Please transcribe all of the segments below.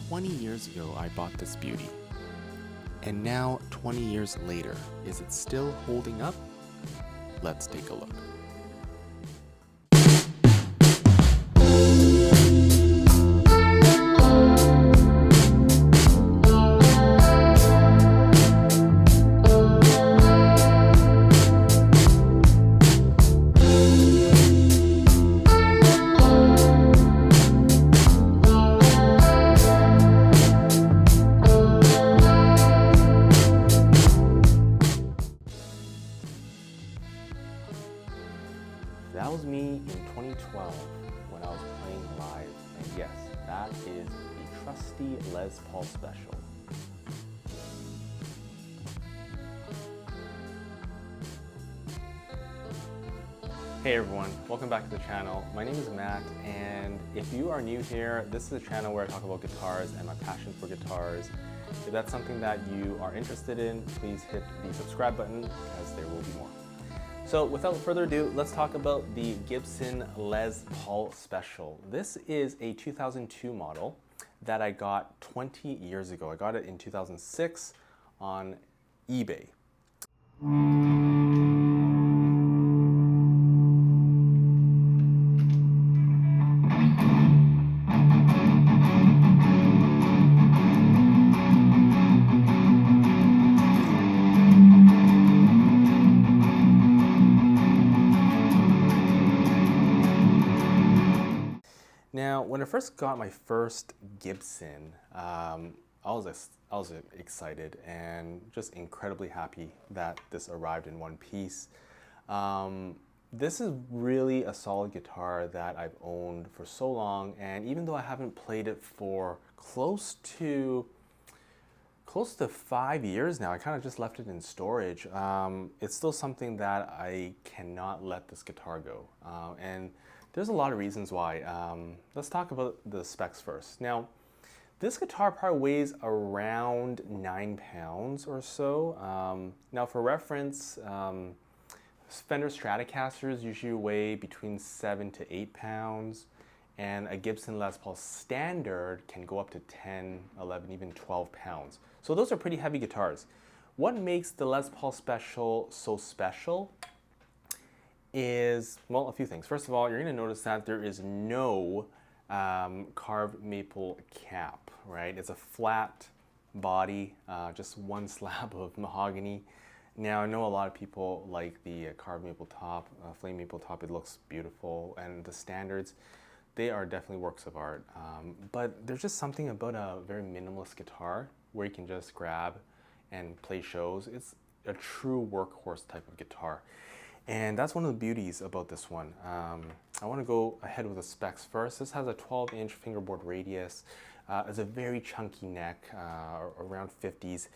20 years ago, I bought this beauty. And now, 20 years later, is it still holding up? Let's take a look. That was me in 2012 when I was playing live, and yes, that is a trusty Les Paul Special. Hey everyone, welcome back to the channel. My name is Matt, and if you are new here, this is a channel where I talk about guitars and my passion for guitars. If that's something that you are interested in, please hit the subscribe button because there will be more. So without further ado, let's talk about the Gibson Les Paul Special. This is a 2002 model that I got 20 years ago. I got it in 2006 on eBay. Now, when I first got my first Gibson, I was excited and just incredibly happy that this arrived in one piece. This is really a solid guitar that I've owned for so long, and even though I haven't played it for close to 5 years now, I kind of just left it in storage. It's still something that I cannot let this guitar go, and there's a lot of reasons why. Let's talk about the specs first. Now, this guitar probably weighs around 9 pounds or so. Now, for reference, Fender Stratocasters usually weigh between 7 to 8 pounds, and a Gibson Les Paul Standard can go up to 10, 11, even 12 pounds. So those are pretty heavy guitars. What makes the Les Paul Special so special is, well, a few things. First of all, you're going to notice that there is no carved maple cap, right? It's a flat body, just one slab of mahogany. Now, I know a lot of people like the carved maple top, flame maple top. It looks beautiful, and the standards, they are definitely works of art. But there's just something about a very minimalist guitar where you can just grab and play shows. It's a true workhorse type of guitar. And that's one of the beauties about this one. I want to go ahead with the specs first. This has a 12-inch fingerboard radius. It's a very chunky neck, around 50s.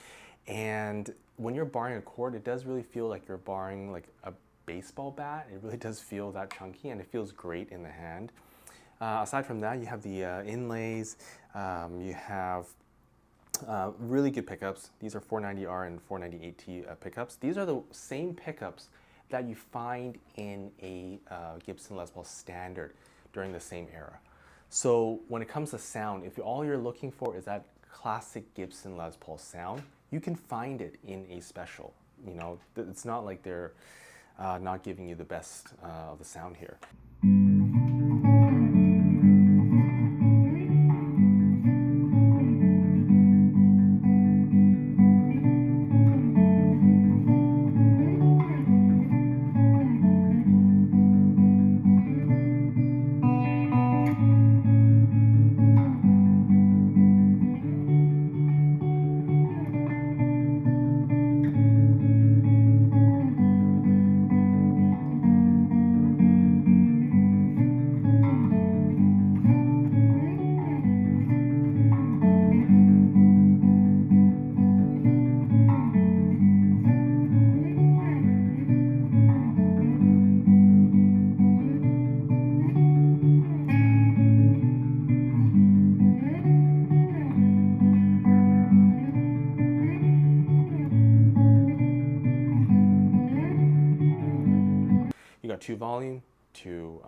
And when you're barring a chord, it does really feel like you're barring like a baseball bat. It really does feel that chunky, and it feels great in the hand. Aside from that, you have the inlays. You have really good pickups. These are 490R and 490AT pickups. These are the same pickups that you find in a Gibson Les Paul Standard during the same era. So when it comes to sound, if all you're looking for is that classic Gibson Les Paul sound, you can find it in a Special. You know, it's not like they're not giving you the best of the sound here. You got 2 volume, 2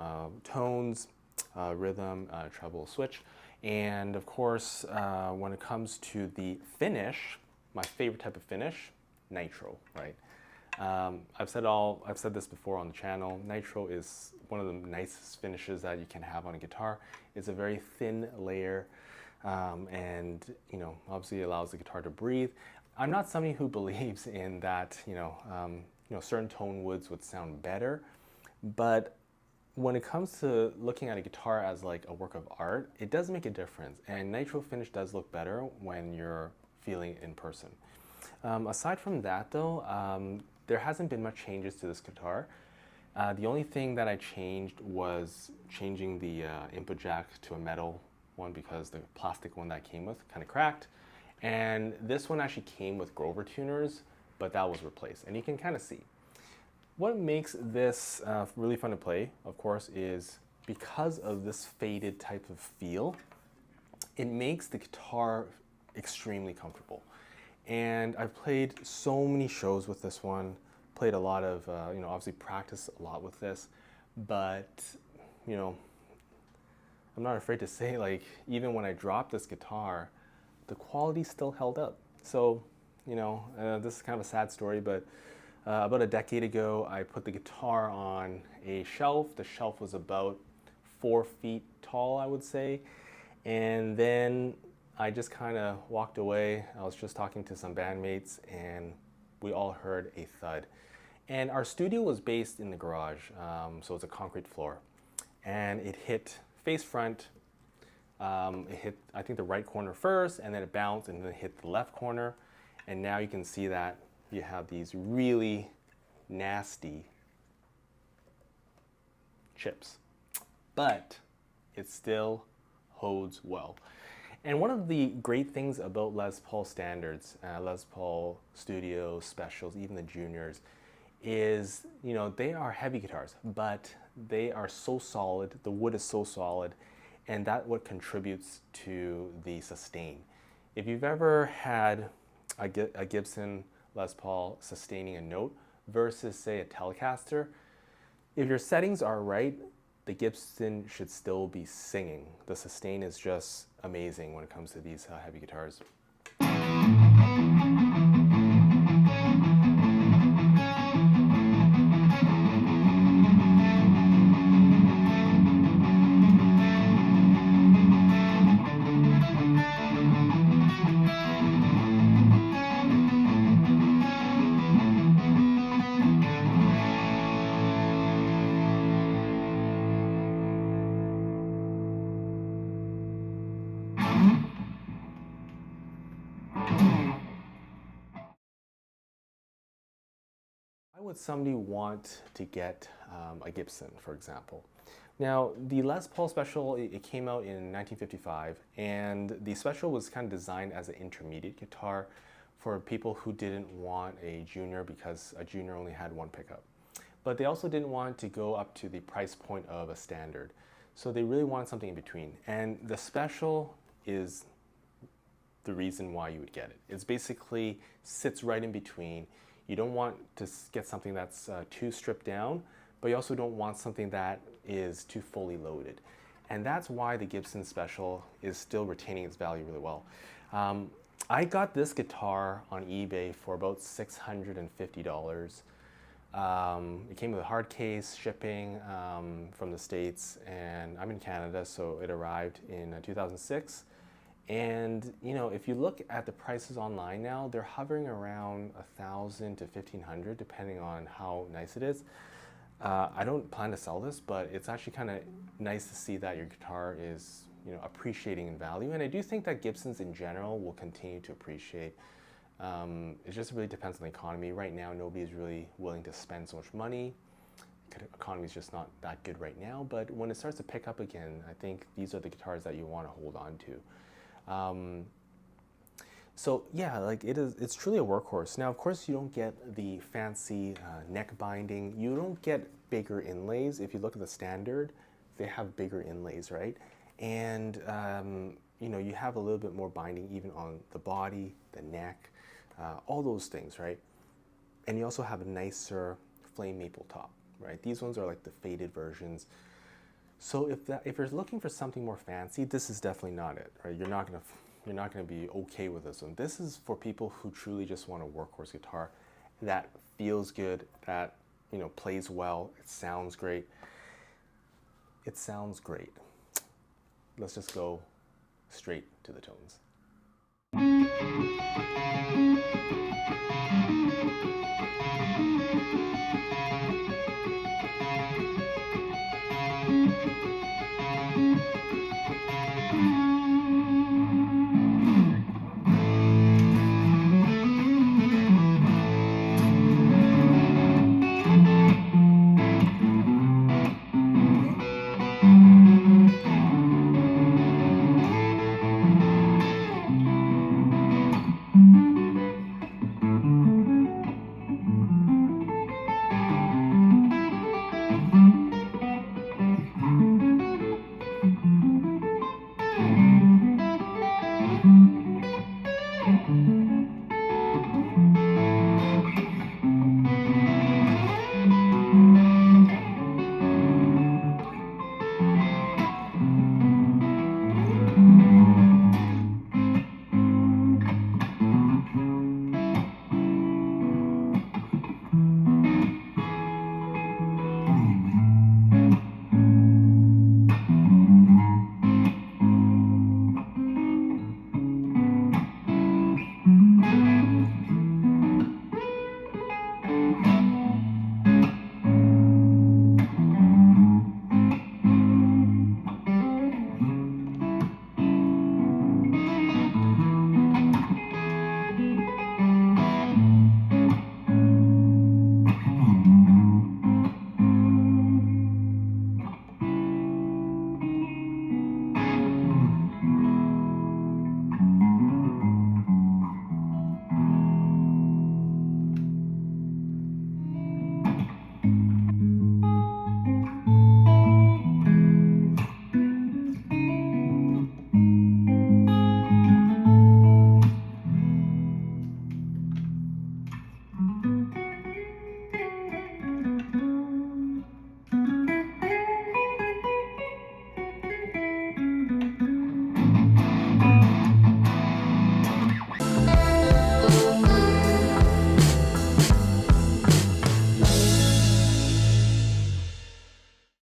tones, rhythm, treble switch, And of course, when it comes to the finish, my favorite type of finish, nitro, right? I've said this before on the channel. Nitro is one of the nicest finishes that you can have on a guitar. It's a very thin layer, and obviously allows the guitar to breathe. I'm not somebody who believes in that. Certain tone woods would sound better, but when it comes to looking at a guitar as like a work of art, it does make a difference. And nitro finish does look better when you're feeling it in person. Aside from that though, there hasn't been much changes to this guitar. The only thing that I changed was changing the input jack to a metal one because the plastic one that came with kind of cracked. And this one actually came with Grover tuners, but that was replaced. And you can kind of see. What makes this really fun to play, of course, is because of this faded type of feel, it makes the guitar extremely comfortable. And I've played so many shows with this one, played a lot of, obviously practiced a lot with this, but, I'm not afraid to say, like, even when I dropped this guitar, the quality still held up. So, this is kind of a sad story, but about a decade ago, I put the guitar on a shelf. The shelf was about 4 feet tall, I would say. And then I just kind of walked away. I was just talking to some bandmates and we all heard a thud. And our studio was based in the garage, so it's a concrete floor. And it hit face front. It hit, I think, the right corner first, and then it bounced and then it hit the left corner. And now you can see that you have these really nasty chips, but it still holds well. And one of the great things about Les Paul standards, Les Paul Studio Specials, even the juniors, is, they are heavy guitars, but they are so solid, the wood is so solid, and that's what contributes to the sustain. If you've ever had a Gibson Les Paul sustaining a note versus, say, a Telecaster, if your settings are right, the Gibson should still be singing. The sustain is just amazing when it comes to these heavy guitars. Why would somebody want to get a Gibson, for example? Now, the Les Paul Special, it came out in 1955, and the Special was kind of designed as an intermediate guitar for people who didn't want a junior because a junior only had one pickup. But they also didn't want to go up to the price point of a standard. So they really wanted something in between. And the Special is the reason why you would get it. It's basically sits right in between. You don't want to get something that's too stripped down, but you also don't want something that is too fully loaded. And that's why the Gibson Special is still retaining its value really well. I got this guitar on eBay for about $650. It came with a hard case, shipping from the States, and I'm in Canada, so it arrived in 2006. And if you look at the prices online now, they're hovering around $1,000 to $1,500, depending on how nice it is. I don't plan to sell this, but it's actually kind of nice to see that your guitar is appreciating in value. And I do think that Gibsons in general will continue to appreciate. It just really depends on the economy. Right now, nobody's really willing to spend so much money. The economy is just not that good right now. But when it starts to pick up again, I think these are the guitars that you want to hold on to. So yeah, like it's truly a workhorse. Now, of course, you don't get the fancy neck binding. You don't get bigger inlays. If you look at the standard, they have bigger inlays, right? And you have a little bit more binding even on the body, the neck, all those things, right? And you also have a nicer flame maple top, right? These ones are like the faded versions. So if you're looking for something more fancy, this is definitely not it, right? You're not gonna be okay with this one. This is for people who truly just want a workhorse guitar that feels good, that plays well, it sounds great. It sounds great. Let's just go straight to the tones.